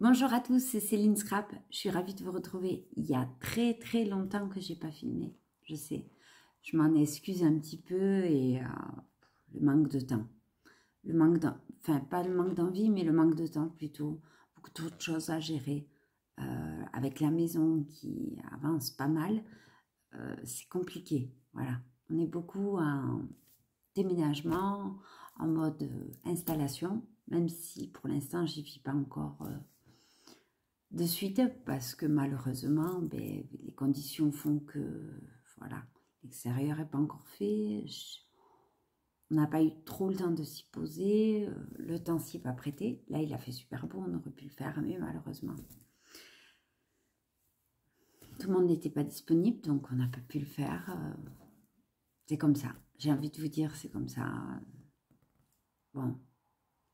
Bonjour à tous, c'est Céline Scrap. Je suis ravie de vous retrouver. Il y a très longtemps que j'ai pas filmé, je sais. Je m'en excuse un petit peu et le manque de temps. Enfin, pas le manque d'envie, mais le manque de temps plutôt. Beaucoup d'autres choses à gérer. Avec la maison qui avance pas mal, c'est compliqué. Voilà, on est beaucoup en déménagement, en mode installation, même si pour l'instant j'y vis pas encore de suite parce que malheureusement les conditions font que voilà, l'extérieur n'est pas encore fait, on n'a pas eu trop le temps de s'y poser, le temps s'y est pas prêté. Là il a fait super beau, on aurait pu le faire, mais malheureusement tout le monde n'était pas disponible, donc on n'a pas pu le faire. C'est comme ça, j'ai envie de vous dire, c'est comme ça. Bon,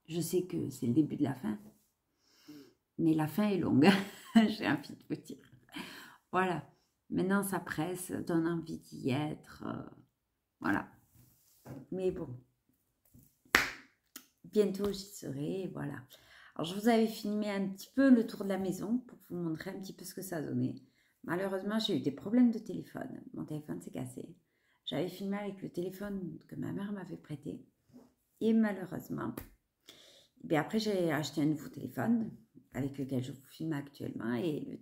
je sais que c'est le début de la fin, mais la fin est longue. J'ai envie de vous dire, voilà, maintenant ça presse, donne envie d'y être, voilà, mais bon, bientôt j'y serai, voilà. Alors je vous avais filmé un petit peu le tour de la maison pour vous montrer un petit peu ce que ça donnait. Malheureusement j'ai eu des problèmes de téléphone, mon téléphone s'est cassé. J'avais filmé avec le téléphone que ma mère m'avait prêté et malheureusement, après j'ai acheté un nouveau téléphone avec lequel je vous filme actuellement et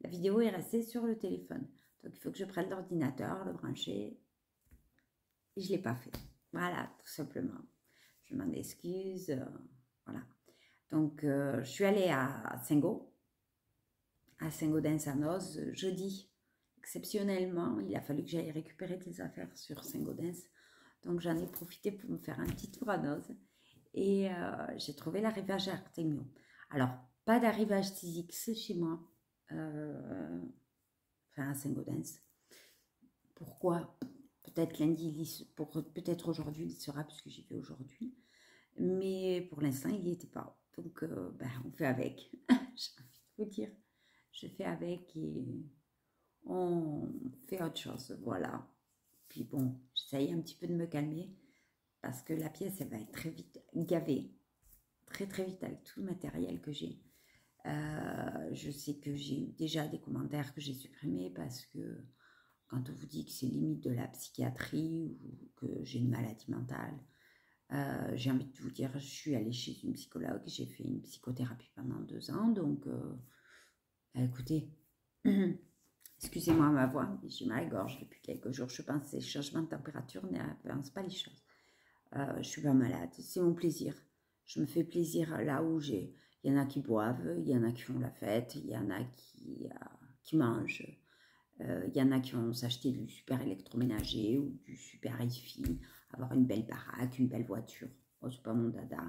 la vidéo est restée sur le téléphone. Donc il faut que je prenne l'ordinateur, le brancher et je ne l'ai pas fait. Voilà, tout simplement. Je m'en excuse, voilà. Donc, je suis allée à Saint-Gaudens-à-Noz, jeudi. Exceptionnellement, il a fallu que j'aille récupérer des affaires sur Saint-Gaudens. Donc, j'en ai profité pour me faire un petit tour à Noz. Et j'ai trouvé l'arrivage à Artemio. Alors, pas d'arrivage 6X chez moi, enfin à Saint-Gaudens. Pourquoi? Peut-être lundi, peut-être aujourd'hui, il sera, puisque j'y vais aujourd'hui. Mais pour l'instant, il n'y était pas. Donc, on fait avec. J'ai envie de vous dire. Je fais avec et on fait autre chose. Voilà. Puis bon, j'essaye un petit peu de me calmer parce que la pièce, elle va être très vite gavée. Très vite avec tout le matériel que j'ai. Je sais que j'ai eu déjà des commentaires que j'ai supprimés parce que quand on vous dit que c'est limite de la psychiatrie ou que j'ai une maladie mentale, j'ai envie de vous dire, je suis allée chez une psychologue, j'ai fait une psychothérapie pendant 2 ans, donc écoutez, excusez-moi ma voix, j'ai mal à la gorge depuis quelques jours, je pense que ces changements de température n'avancent pas les choses. Je suis pas malade, c'est mon plaisir, je me fais plaisir là où il y en a qui boivent, il y en a qui font la fête, il y en a qui mangent, il y en a qui vont s'acheter du super électroménager ou du super hi-fi, avoir une belle baraque, une belle voiture. Oh, c'est pas mon dada.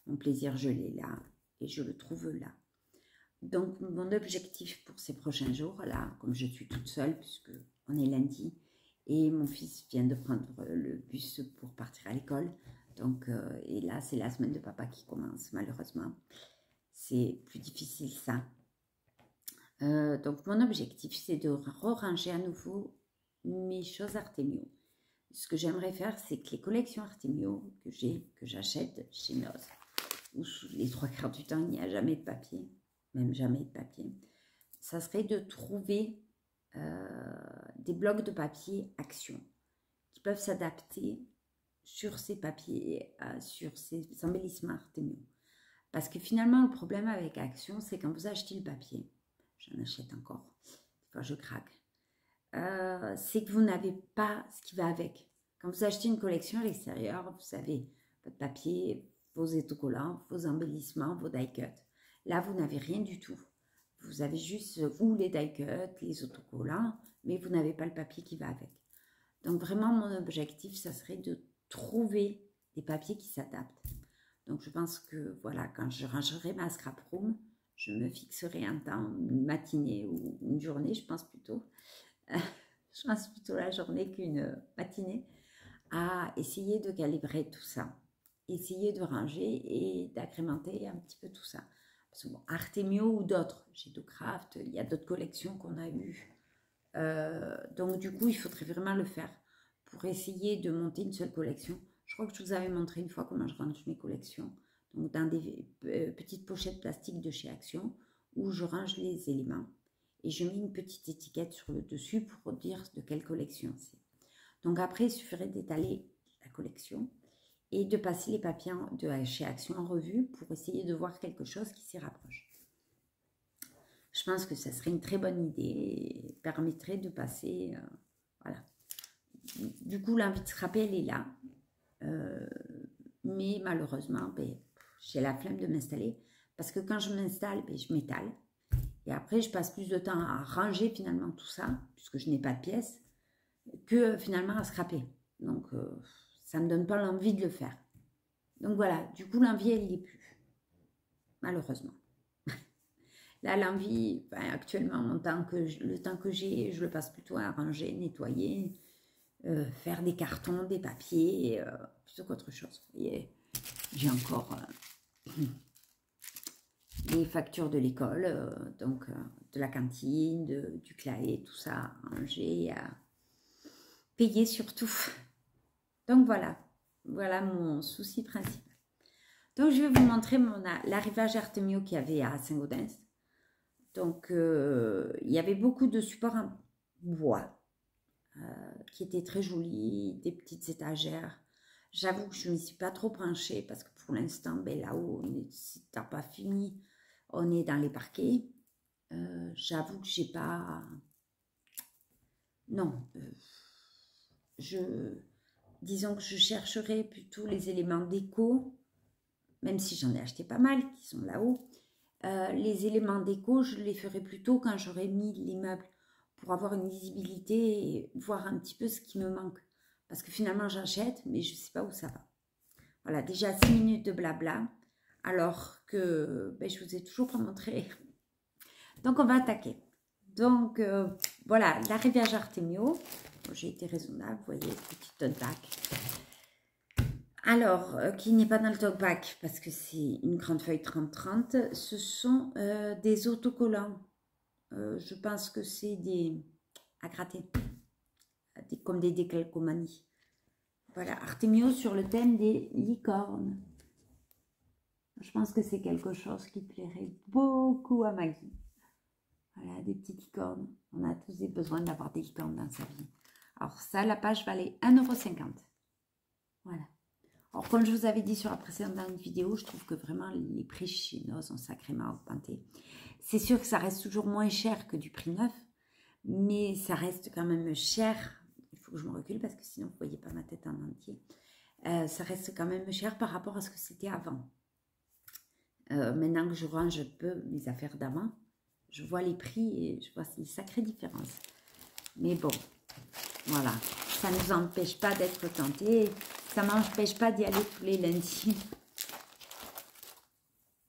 Mon plaisir, je l'ai là et je le trouve là. Donc, mon objectif pour ces prochains jours, là, comme je suis toute seule, puisque on est lundi, et mon fils vient de prendre le bus pour partir à l'école. Donc, et là, c'est la semaine de papa qui commence, malheureusement. C'est plus difficile, ça. Donc mon objectif c'est de ranger à nouveau mes choses Artemio. Ce que j'aimerais faire, c'est que les collections Artemio que j'achète chez Noz, où les 3/4 du temps il n'y a jamais de papier, même jamais de papier, ça serait de trouver des blocs de papier Action qui peuvent s'adapter sur ces papiers, sur ces embellissements Artemio. Parce que finalement le problème avec Action, c'est quand vous achetez le papier, j'en achète encore, des fois je craque, c'est que vous n'avez pas ce qui va avec. Quand vous achetez une collection à l'extérieur, vous avez votre papier, vos autocollants, vos embellissements, vos die-cuts. Là, vous n'avez rien du tout. Vous avez juste, vous, les die-cuts, les autocollants, mais vous n'avez pas le papier qui va avec. Donc vraiment, mon objectif, ça serait de trouver des papiers qui s'adaptent. Donc je pense que, voilà, quand je rangerai ma scrap room, je me fixerai un temps, une matinée ou une journée, je pense plutôt. Je pense plutôt la journée qu'une matinée à essayer de calibrer tout ça. Essayer de ranger et d'agrémenter un petit peu tout ça. Parce que bon, Artemio ou d'autres, chez DoCraft, il y a d'autres collections qu'on a eues. Donc du coup, il faudrait vraiment le faire pour essayer de monter une seule collection. Je crois que je vous avais montré une fois comment je range mes collections. donc dans des petites pochettes plastiques de chez Action, où je range les éléments. Et je mets une petite étiquette sur le dessus pour dire de quelle collection c'est. Donc après, il suffirait d'étaler la collection et de passer les papiers de chez Action en revue pour essayer de voir quelque chose qui s'y rapproche. Je pense que ça serait une très bonne idée et permettrait de passer... voilà. Du coup, l'envie de scraper, elle est là. Mais malheureusement, ben, j'ai la flemme de m'installer. Parce que quand je m'installe, ben, je m'étale. Et après, je passe plus de temps à ranger finalement tout ça, puisque je n'ai pas de pièces, que finalement à scraper. Donc, ça ne me donne pas l'envie de le faire. Donc voilà, du coup, l'envie, elle n'y est plus. Malheureusement. Là, l'envie, ben, actuellement, le temps que j'ai, je le passe plutôt à ranger, nettoyer, faire des cartons, des papiers, plutôt qu'autre chose. Et j'ai encore les factures de l'école, donc de la cantine, du claret, tout ça à ranger, à payer surtout. Donc voilà, voilà mon souci principal. Donc je vais vous montrer l'arrivage Artemio qu'il y avait à Saint-Gaudens. Donc il y avait beaucoup de supports en bois qui étaient très jolis, des petites étagères. J'avoue que je ne m'y suis pas trop penchée parce que pour l'instant, ben, là-haut, si tu n'as pas fini, on est dans les parquets. J'avoue que j'ai pas... Non. Disons que je chercherai plutôt les éléments déco, même si j'en ai acheté pas mal qui sont là-haut. Les éléments déco, je les ferai plutôt quand j'aurai mis les meubles pour avoir une visibilité et voir un petit peu ce qui me manque. Parce que finalement, j'achète, mais je ne sais pas où ça va. Voilà, déjà 6 minutes de blabla, alors que ben, je ne vous ai toujours pas montré. Donc, on va attaquer. Donc, voilà, l'arrivage Artemio. J'ai été raisonnable, vous voyez, petit tote bag. Alors, qui n'est pas dans le tote bag, parce que c'est une grande feuille 30-30, ce sont des autocollants. Je pense que c'est des à gratter, comme des décalcomanies. Voilà, Artemio sur le thème des licornes. Je pense que c'est quelque chose qui plairait beaucoup à Maggie. Voilà, des petites licornes. On a tous besoin d'avoir des licornes dans sa vie. Alors ça, la page valait 1,50 €. Voilà. Alors comme je vous avais dit sur la précédente vidéo, je trouve que vraiment les prix chez Noz ont sacrément augmenté. C'est sûr que ça reste toujours moins cher que du prix neuf, mais ça reste quand même cher. Il faut que je me recule parce que sinon vous ne voyez pas ma tête en entier. Ça reste quand même cher par rapport à ce que c'était avant. Maintenant que je range un peu mes affaires d'avant, je vois les prix et je vois une sacrée différence. Mais bon, voilà, ça ne nous empêche pas d'être tentés. Ça ne m'empêche pas d'y aller tous les lundis.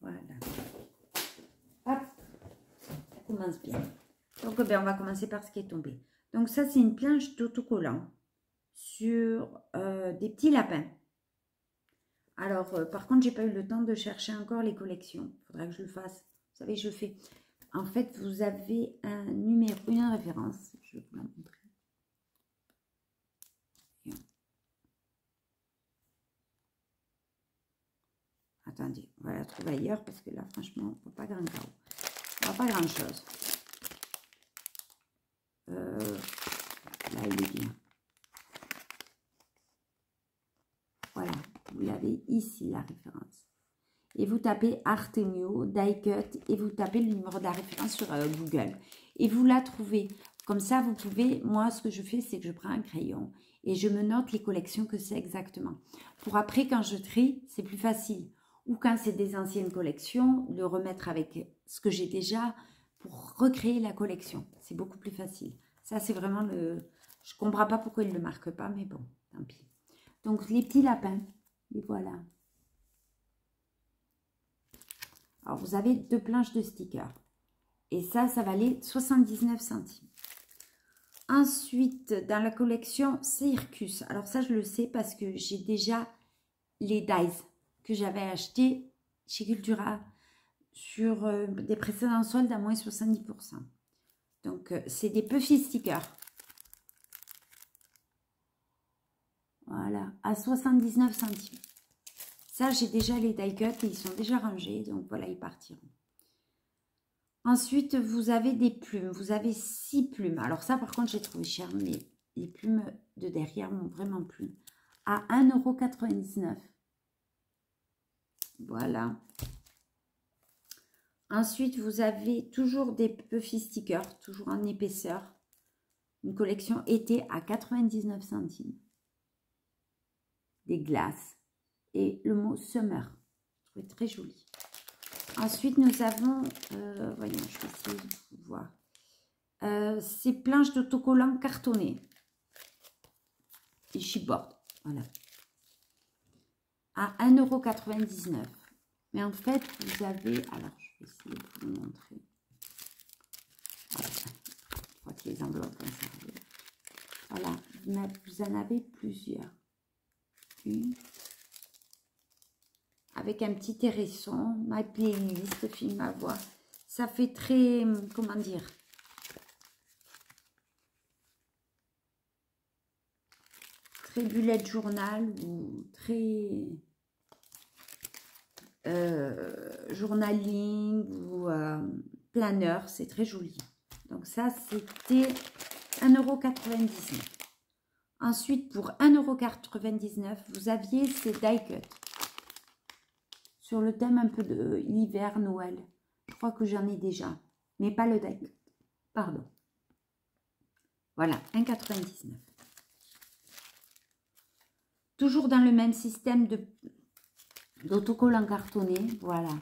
Voilà. Hop, ça commence bien. Donc, ben, on va commencer par ce qui est tombé. Donc, ça, c'est une planche d'autocollant sur des petits lapins. Alors, par contre, j'ai pas eu le temps de chercher encore les collections. Il faudrait que je le fasse. Vous savez, je fais... En fait, vous avez un numéro, une référence. Je vais vous la montrer. Attendez, on va la trouver ailleurs parce que là, franchement, on ne voit pas grand chose. On voit pas grand chose. Là, il est bien. Voilà, vous l'avez ici, la référence. Et vous tapez Artemio, die cut, et vous tapez le numéro de la référence sur Google. Et vous la trouvez. Comme ça, vous pouvez, moi, ce que je fais, c'est que je prends un crayon et je me note les collections que c'est exactement. Pour après, quand je trie, c'est plus facile. Ou quand c'est des anciennes collections, le remettre avec ce que j'ai déjà pour recréer la collection. C'est beaucoup plus facile. Ça, c'est vraiment le... Je ne comprends pas pourquoi ils ne le marquent pas, mais bon, tant pis. Donc, les petits lapins, les voilà. Alors, vous avez 2 planches de stickers. Et ça valait 79 centimes. Ensuite, dans la collection Circus. Alors, ça, je le sais parce que j'ai déjà les dies que j'avais achetés chez Cultura sur des précédents soldes à moins 70%. Donc, c'est des Puffy stickers. Voilà, à 79 centimes. Ça, j'ai déjà les die cut et ils sont déjà rangés. Donc voilà, ils partiront. Ensuite, vous avez des plumes. Vous avez 6 plumes. Alors ça, par contre, j'ai trouvé cher. Mais les plumes de derrière m'ont vraiment plu. À 1,99 €. Voilà. Ensuite, vous avez toujours des Puffy stickers. Toujours en épaisseur. Une collection été à 99 centimes. Des glaces. Et le mot Summer. Je trouve très joli. Ensuite, nous avons, voyons, je vais essayer de vous voir, ces planches d'autocollants cartonnés. Et chipboard, voilà. À 1,99 €. Mais en fait, vous avez, alors je vais essayer de vous le montrer. Voilà. Je crois que les enveloppes vont servir. Voilà, vous en avez plusieurs. Une. Avec un petit hérisson, ma playlist, film à voix. Ça fait très, comment dire, très bullet journal ou très journaling ou planeur. C'est très joli. Donc ça, c'était 1,99 €. Ensuite, pour 1,99 €, vous aviez ces die cut. Sur le thème un peu de l'hiver, Noël. Je crois que j'en ai déjà. Mais pas le die. Pardon. Voilà, 1,99 €. Toujours dans le même système d'autocollants cartonnés. Voilà.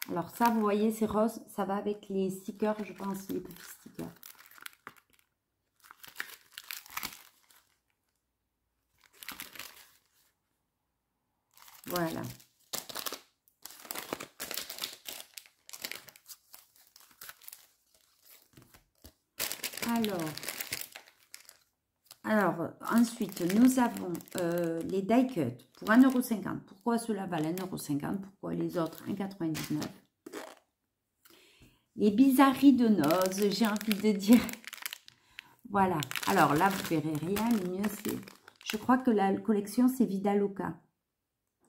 Alors ça, vous voyez, c'est rose. Ça va avec les stickers, je pense, les petits stickers. Voilà. Alors, ensuite, nous avons les die cut pour 1,50 €. Pourquoi cela valent 1,50 €? Pourquoi les autres 1,99 €? Les bizarreries de noces, j'ai envie de dire. Voilà. Alors là, vous verrez rien. Le mieux, c'est... Je crois que la collection, c'est Vidaloka.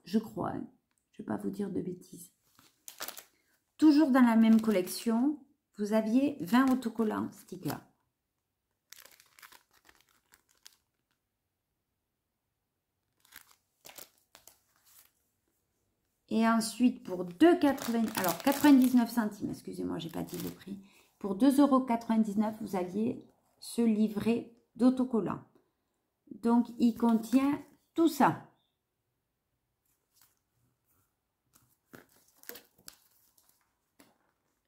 Je crois. Hein. Je ne vais pas vous dire de bêtises. Toujours dans la même collection, vous aviez 20 autocollants stickers. Et ensuite, pour 2,80 €, alors 99 centimes, excusez-moi, j'ai pas dit le prix. Pour 2,99 €, vous aviez ce livret d'autocollants. Donc, il contient tout ça.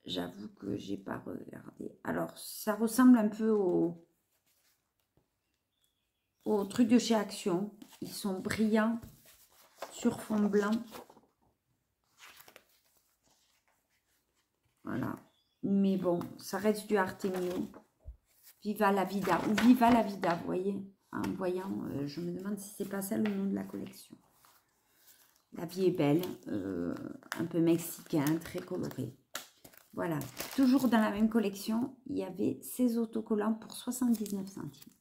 J'avoue que j'ai pas regardé. Alors, ça ressemble un peu au truc de chez Action. Ils sont brillants sur fond blanc. Voilà. Mais bon, ça reste du Artemio. Viva la vida. Ou Viva la vida, vous voyez. En voyant, je me demande si c'est pas ça le nom de la collection. La vie est belle. Un peu mexicain, très coloré. Voilà. Toujours dans la même collection, il y avait ces autocollants pour 79 centimes.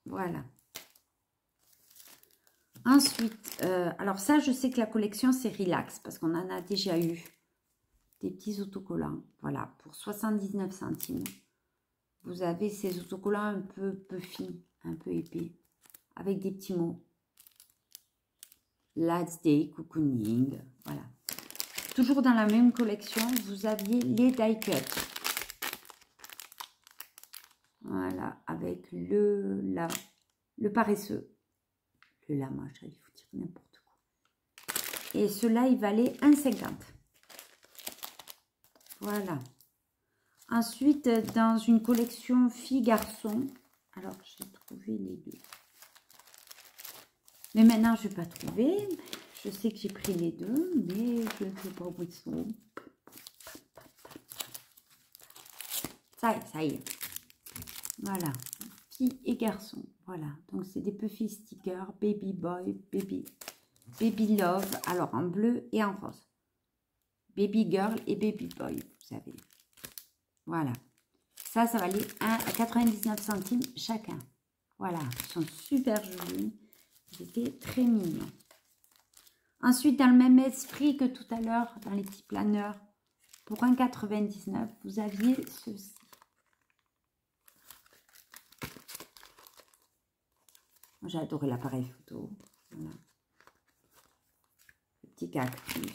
Voilà. Ensuite, alors ça, je sais que la collection, c'est Relax, parce qu'on en a déjà eu des petits autocollants. Voilà, pour 79 centimes. Vous avez ces autocollants un peu puffy, un peu épais, avec des petits mots. Last Day, Cocooning, voilà. Toujours dans la même collection, vous aviez les die cut. Voilà, avec le paresseux. Le lama, j'allais vous dire n'importe quoi. Et cela, il valait 1,50 €. Voilà. Ensuite, dans une collection filles-garçons, alors j'ai trouvé les deux. Mais maintenant, je ne vais pas trouver. Je sais que j'ai pris les deux, mais je ne sais pas où ils sont. Ça y est. Voilà. Filles et garçons. Voilà. Donc, c'est des Puffy stickers, Baby Boy, Baby Love. Alors, en bleu et en rose. Baby Girl et Baby Boy, vous savez. Voilà. Ça valait 99 centimes chacun. Voilà. Ils sont super jolis. Il était très mignon. Ensuite, dans le même esprit que tout à l'heure, dans les petits planeurs, pour 1,99 €, vous aviez ceci. J'ai adoré l'appareil photo. Voilà. Le petit cactus.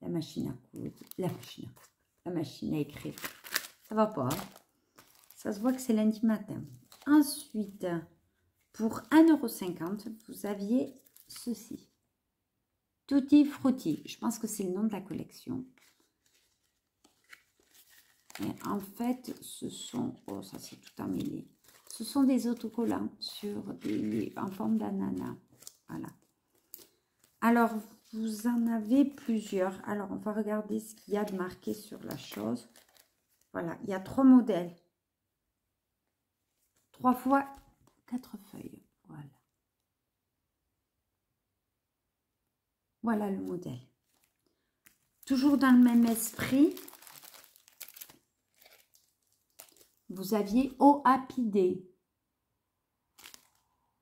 La machine à coudre. La machine à écrire. Ça va pas. Hein? Ça se voit que c'est lundi matin. Ensuite, pour 1,50 €, vous aviez ceci. Tutti Frutti. Je pense que c'est le nom de la collection. Et en fait, ce sont... Oh, ça c'est tout emmêlé. Ce sont des autocollants en forme d'ananas. Voilà. Alors, vous en avez plusieurs. Alors, on va regarder ce qu'il y a de marqué sur la chose. Voilà, il y a 3 modèles. 3 fois 4 feuilles. Voilà. Voilà le modèle. Toujours dans le même esprit, vous aviez Eau Apidée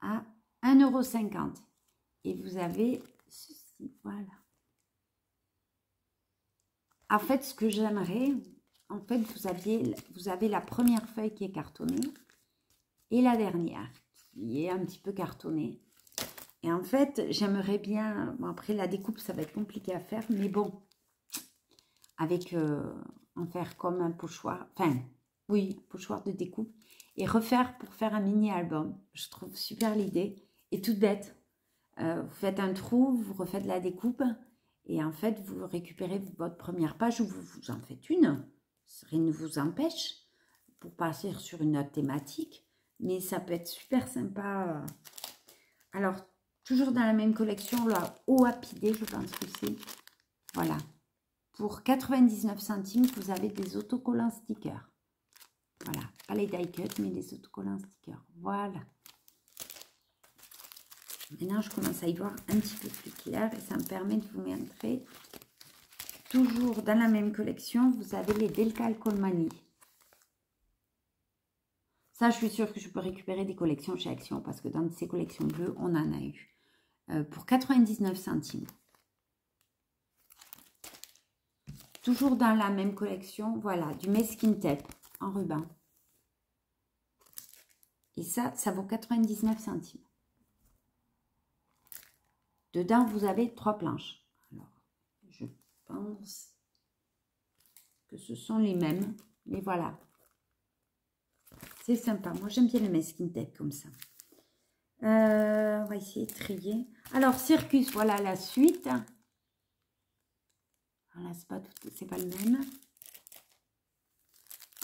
à 1,50 €. Et vous avez ceci, voilà. En fait, ce que j'aimerais, en fait, vous avez la première feuille qui est cartonnée et la dernière qui est un petit peu cartonnée. Et en fait, j'aimerais bien, bon, après la découpe, ça va être compliqué à faire, mais bon, avec en faire comme un pochoir, enfin, oui, un pochoir de découpe, et refaire pour faire un mini-album. Je trouve super l'idée, et toute bête. Vous faites un trou, vous refaites la découpe, et en fait, vous récupérez votre première page, ou vous en faites une, rien ne vous empêche, pour partir sur une autre thématique, mais ça peut être super sympa. Alors, toujours dans la même collection, la Eau Apidée, je pense que c'est, voilà. Pour 99 centimes, vous avez des autocollants stickers. Voilà, pas les die cut, mais les autocollants stickers. Voilà. Maintenant, je commence à y voir un petit peu plus clair et ça me permet de vous montrer. Toujours dans la même collection, vous avez les décalcomanies. Ça, je suis sûre que je peux récupérer des collections chez Action parce que dans ces collections bleues, on en a eu. Pour 99 centimes. Toujours dans la même collection, voilà, du masking tape en ruban. Et ça vaut 99 centimes. Dedans, vous avez 3 planches. Alors, je pense que ce sont les mêmes, mais voilà. C'est sympa. Moi, j'aime bien le masking tape comme ça. On va essayer de trier. Alors, Circus, voilà la suite. Voilà, c'est pas le même.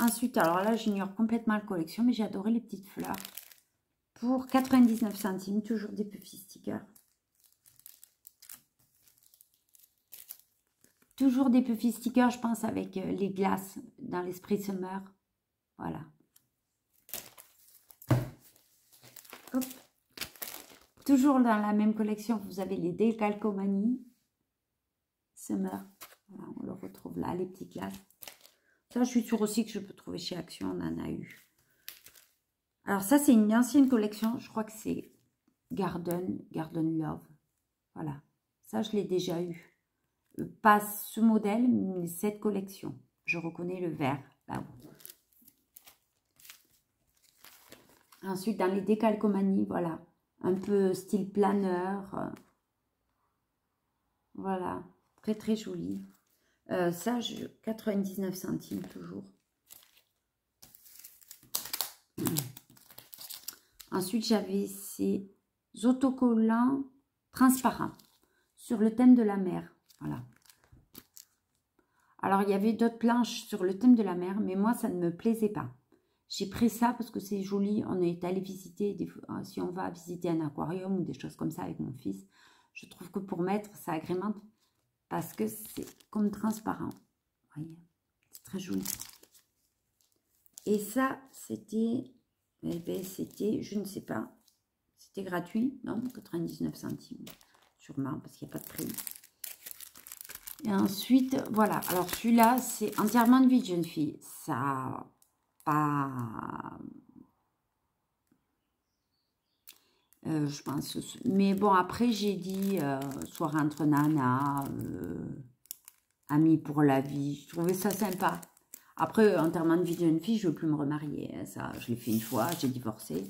Ensuite, alors là, j'ignore complètement la collection, mais j'ai adoré les petites fleurs. Pour 99 centimes, toujours des Puffy stickers. Toujours des Puffy stickers, je pense, avec les glaces dans l'esprit summer. Voilà. Hop. Toujours dans la même collection, vous avez les décalcomanies summer. Voilà, on le retrouve là, les petites glaces. Ça, je suis sûre aussi que je peux trouver chez Action, on en a eu. Alors ça, c'est une ancienne collection, je crois que c'est Garden Love. Voilà, ça, je l'ai déjà eu. Pas ce modèle, mais cette collection. Je reconnais le vert, là-haut. Ensuite, dans les décalcomanies, voilà, un peu style planeur. Voilà, très très joli. Ça, 99 centimes toujours. Ensuite, j'avais ces autocollants transparents sur le thème de la mer. Voilà. Alors, il y avait d'autres planches sur le thème de la mer, mais moi, ça ne me plaisait pas. J'ai pris ça parce que c'est joli. On est allé visiter, si on va visiter un aquarium ou des choses comme ça avec mon fils, je trouve que pour mettre, ça agrémente parce que c'est comme transparent. Vous voyez, c'est très joli. Et ça, c'était, eh ben, c'était, je ne sais pas, c'était gratuit, non, 99 centimes, sûrement, parce qu'il n'y a pas de prix. Et ensuite, voilà, alors celui-là, c'est entièrement de vie de jeune fille. Ça, pas... Je pense. Mais bon, après, j'ai dit soirée entre nanas, amis pour la vie. Je trouvais ça sympa. Après, enterrement de vie d'une fille, je ne veux plus me remarier. Hein, ça, je l'ai fait une fois, j'ai divorcé.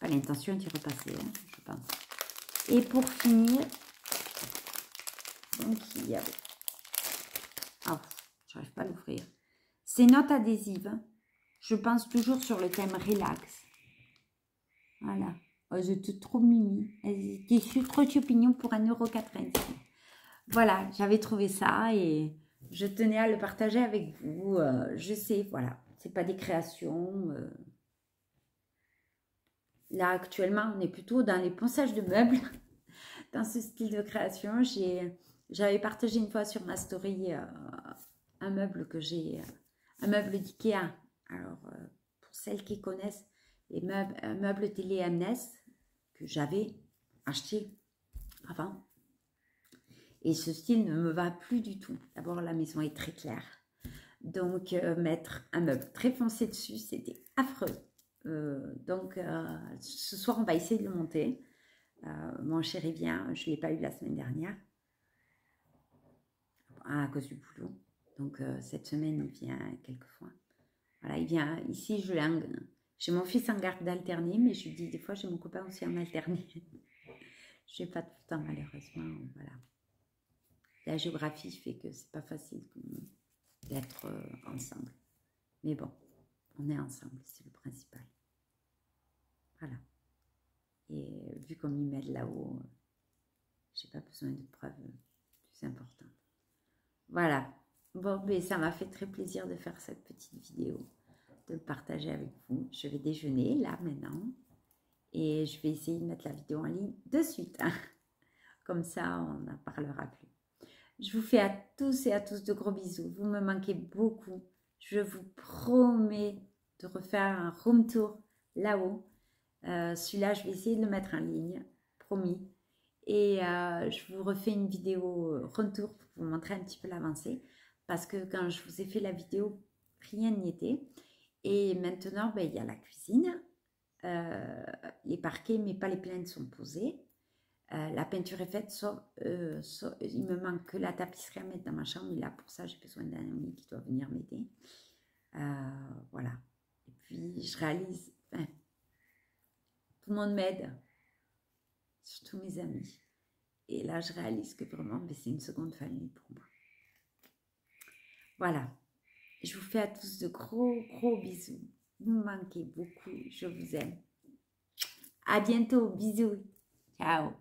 Pas l'intention d'y repasser, hein, je pense. Et pour finir, donc il y avait... Ah, j'arrive pas à l'ouvrir. Ces notes adhésives, je pense toujours sur le thème relax. Voilà. Oh, elles étaient trop mimi. Elles étaient sur trop opinion pour 1,86 €. Voilà, j'avais trouvé ça et je tenais à le partager avec vous. Je sais, voilà, c'est pas des créations. Là, actuellement, on est plutôt dans les ponçages de meubles, dans ce style de création. J'avais partagé une fois sur ma story un meuble que j'ai, un meuble d'Ikea. Alors, pour celles qui connaissent, les meubles, un meuble télé Mnes que j'avais acheté avant. Et ce style ne me va plus du tout. D'abord, la maison est très claire. Donc, mettre un meuble très foncé dessus, c'était affreux. Donc, ce soir, on va essayer de le monter. Mon chéri vient, je ne l'ai pas eu la semaine dernière, à cause du boulot. Donc, cette semaine, il vient quelques fois. Voilà, il vient ici, j'ai mon fils en garde alternée, mais je lui dis des fois, j'ai mon copain aussi en alternée. Je n'ai pas tout le temps, malheureusement. Voilà. La géographie fait que c'est pas facile d'être ensemble. Mais bon, on est ensemble, c'est le principal. Voilà. Et vu comme ils m'aident là-haut, j'ai pas besoin de preuves plus importantes. Voilà. Bon, mais ça m'a fait très plaisir de faire cette petite vidéo, de le partager avec vous. Je vais déjeuner là maintenant. Et je vais essayer de mettre la vidéo en ligne de suite. Hein. Comme ça, on n'en parlera plus. Je vous fais à tous et à tous de gros bisous. Vous me manquez beaucoup. Je vous promets de refaire un room tour là-haut. Celui-là, je vais essayer de le mettre en ligne, promis. Et je vous refais une vidéo retour pour vous montrer un petit peu l'avancée. Parce que quand je vous ai fait la vidéo, rien n'y était. Et maintenant, ben, il y a la cuisine, les parquets, mais pas les plaines sont posées. La peinture est faite, il me manque que la tapisserie à mettre dans ma chambre. Et là, pour ça, j'ai besoin d'un ami qui doit venir m'aider. Voilà. Et puis, je réalise... Enfin, tout le monde m'aide, surtout mes amis. Et là, je réalise que vraiment, c'est une seconde famille pour moi. Voilà. Je vous fais à tous de gros, gros bisous. Vous me manquez beaucoup. Je vous aime. À bientôt. Bisous. Ciao.